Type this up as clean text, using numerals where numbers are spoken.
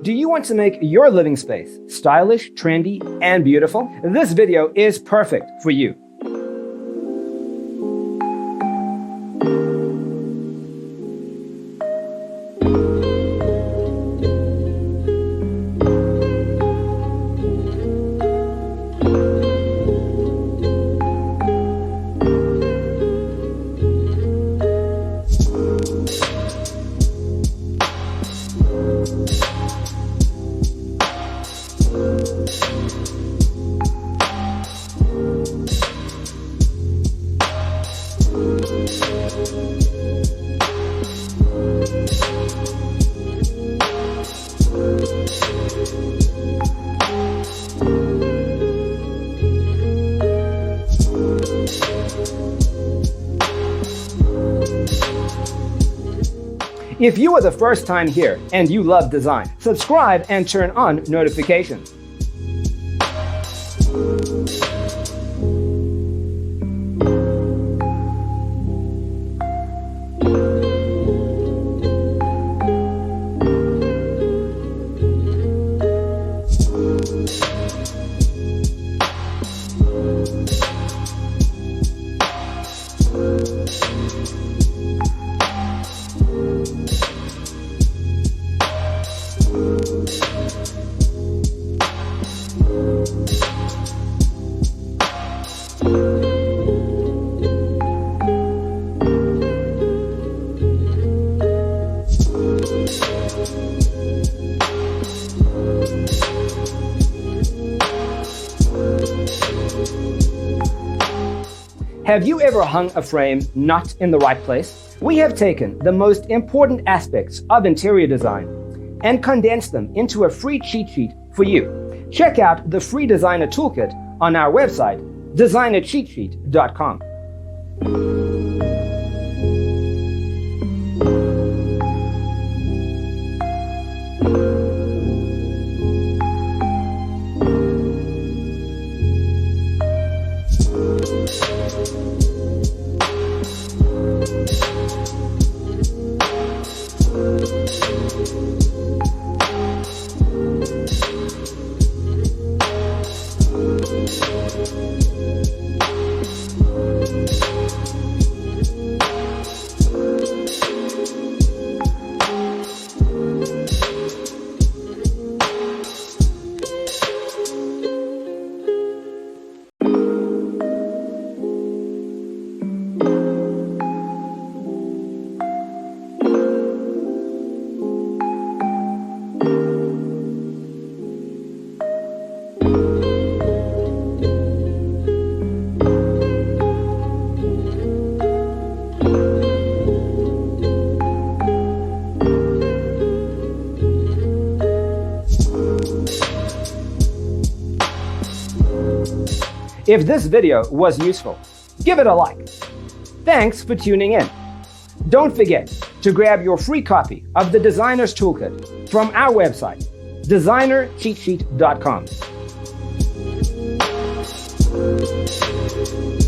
Do you want to make your living space stylish, trendy, and beautiful? This video is perfect for you. If you are the first time here and you love design, subscribe and turn on notifications. Have you ever hung a frame not in the right place? We have taken the most important aspects of interior design and condensed them into a free cheat sheet for you. Check out the free designer toolkit on our website, designercheatsheet.com. If this video was useful, give it a like. Thanks for tuning in. Don't forget to grab your free copy of the Designer's Toolkit from our website, designercheatsheet.com.